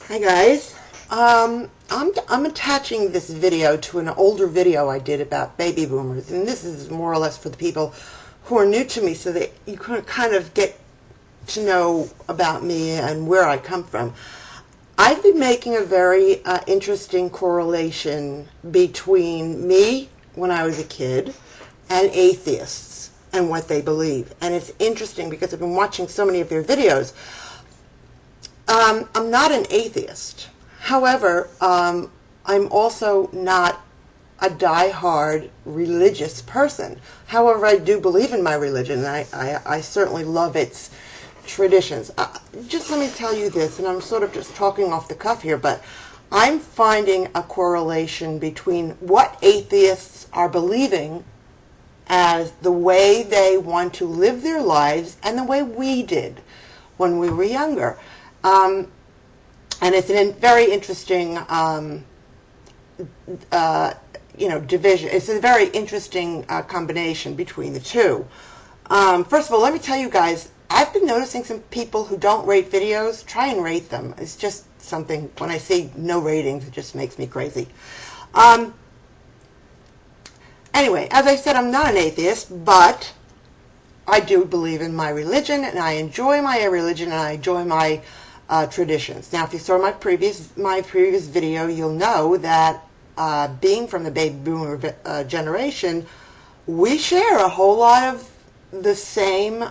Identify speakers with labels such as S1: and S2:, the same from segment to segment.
S1: Hi guys. I'm attaching this video to an older video I did about baby boomers, and this is more or less for the people who are new to me, so that you can kind of get to know about me and where I come from. I've been making a very interesting correlation between me when I was a kid and atheists and what they believe, and it's interesting because I've been watching so many of their videos. I'm not an atheist. However, I'm also not a die-hard religious person. However, I do believe in my religion, and I certainly love its traditions. Just let me tell you this, and I'm sort of just talking off the cuff here, but I'm finding a correlation between what atheists are believing as the way they want to live their lives and the way we did when we were younger. And it's a very interesting, division. It's a very interesting combination between the two. First of all, let me tell you guys, I've been noticing some people who don't rate videos. Try and rate them. It's just something, when I see no ratings, it just makes me crazy. Anyway, as I said, I'm not an atheist, but I do believe in my religion, and I enjoy my religion, and I enjoy my traditions. Now, if you saw my previous video, you'll know that being from the baby boomer generation, we share a whole lot of the same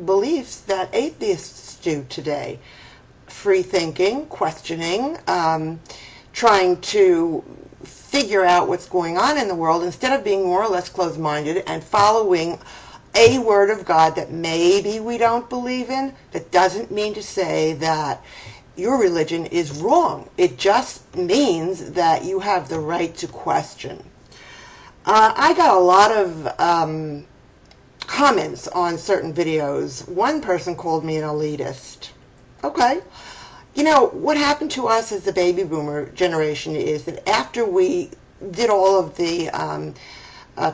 S1: beliefs that atheists do today. Free thinking, questioning, trying to figure out what's going on in the world instead of being more or less closed-minded and following a word of God that maybe we don't believe in. That doesn't mean to say that your religion is wrong. It just means that you have the right to question. I got a lot of comments on certain videos. One person called me an elitist. Okay. You know, what happened to us as the baby boomer generation is that after we did all of the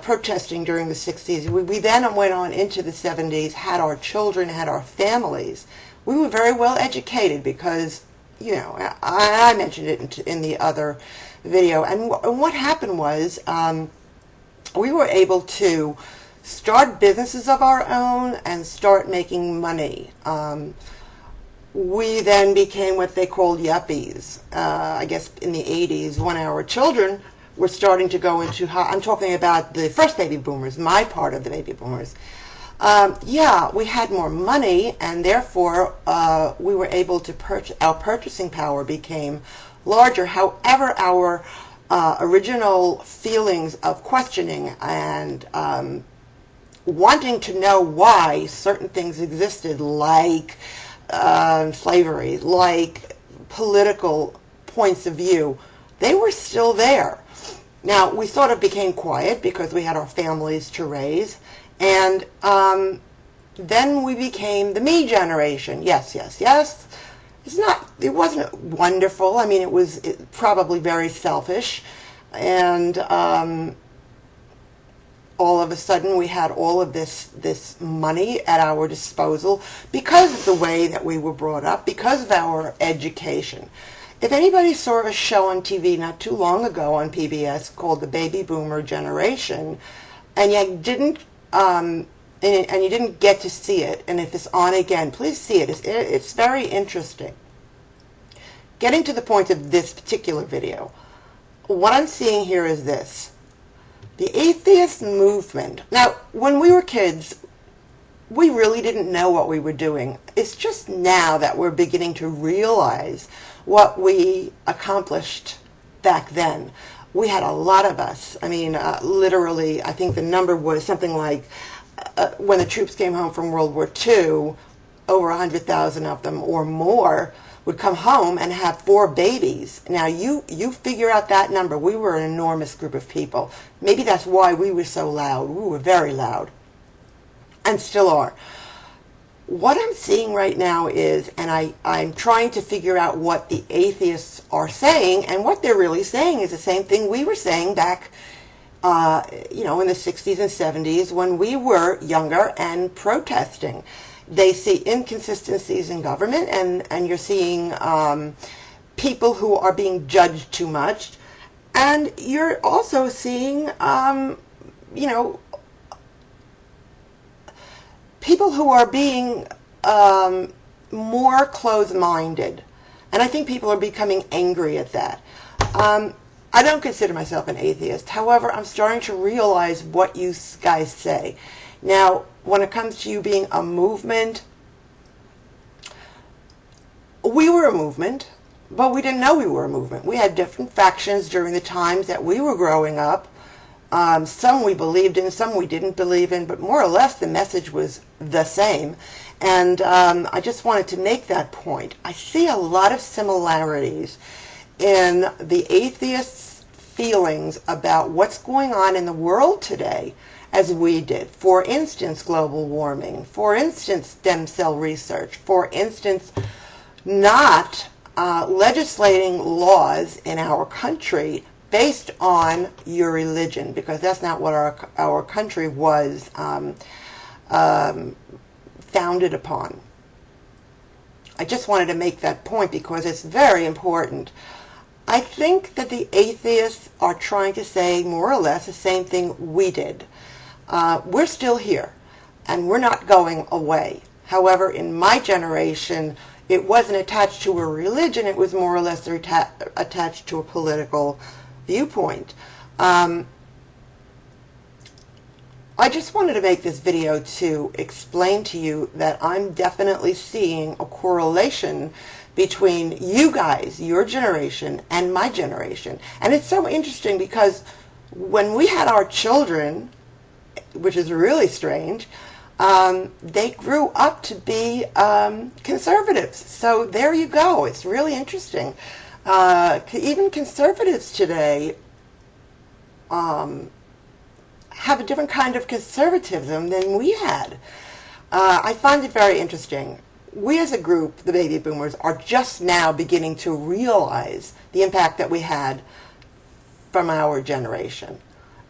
S1: protesting during the 60s. We then went on into the 70s, had our children, had our families. We were very well educated because, you know, I mentioned it in the other video. And what happened was we were able to start businesses of our own and start making money. We then became what they called yuppies, I guess in the 80s, when our children were starting to go into, I'm talking about the first baby boomers, my part of the baby boomers. Yeah, we had more money, and therefore we were able to our purchasing power became larger. However, our original feelings of questioning and wanting to know why certain things existed, like slavery, like political points of view, they were still there. Now, we sort of became quiet because we had our families to raise, and then we became the me generation. Yes, yes, yes. It wasn't wonderful. I mean, it was probably very selfish, and all of a sudden we had all of this money at our disposal because of the way that we were brought up, because of our education. If anybody saw a show on TV not too long ago on PBS called The Baby Boomer Generation, and you didn't get to see it, and if it's on again, please see it. It's very interesting. Getting to the point of this particular video, what I'm seeing here is this. The atheist movement. Now, when we were kids, we really didn't know what we were doing. It's just now that we're beginning to realize what we accomplished back then. We had a lot of us. I mean, literally, I think the number was something like, when the troops came home from World War II, over 100,000 of them or more would come home and have 4 babies. Now, you figure out that number. We were an enormous group of people. Maybe that's why we were so loud. We were very loud, and still are. What I'm seeing right now is, and I'm trying to figure out what the atheists are saying, and what they're really saying is the same thing we were saying back, in the 60s and 70s when we were younger and protesting. They see inconsistencies in government, and you're seeing people who are being judged too much, and you're also seeing, you know, people who are being more closed-minded. And I think people are becoming angry at that. I don't consider myself an atheist. However, I'm starting to realize what you guys say. Now, when it comes to you being a movement, we were a movement, but we didn't know we were a movement. We had different factions during the times that we were growing up. Some we believed in, some we didn't believe in, but more or less the message was the same. And I just wanted to make that point. I see a lot of similarities in the atheists' feelings about what's going on in the world today as we did. For instance, global warming. For instance, stem cell research. For instance, not legislating laws in our country based on your religion, because that's not what our country was founded upon. I just wanted to make that point because it's very important. I think that the atheists are trying to say more or less the same thing we did. We're still here, and we're not going away. However, in my generation, it wasn't attached to a religion. It was more or less attached to a political viewpoint. I just wanted to make this video to explain to you that I'm definitely seeing a correlation between you guys, your generation, and my generation. And it's so interesting because when we had our children, which is really strange, they grew up to be conservatives. So there you go. It's really interesting. Even conservatives today have a different kind of conservatism than we had. I find it very interesting. We as a group, the baby boomers, are just now beginning to realize the impact that we had from our generation.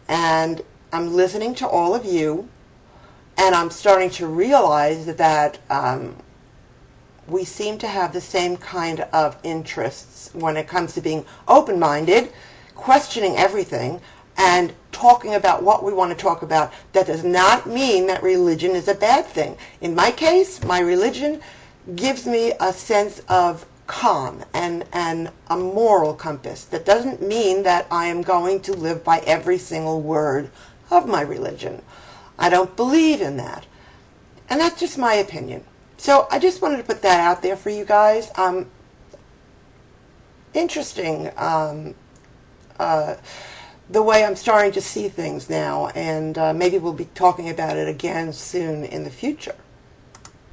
S1: And I'm listening to all of you, and I'm starting to realize that we seem to have the same kind of interests when it comes to being open-minded, questioning everything, and talking about what we want to talk about. That does not mean that religion is a bad thing. In my case, my religion gives me a sense of calm and a moral compass. That doesn't mean that I am going to live by every single word of my religion. I don't believe in that. And that's just my opinion. So I just wanted to put that out there for you guys. Interesting. The way I'm starting to see things now, and maybe we'll be talking about it again soon in the future.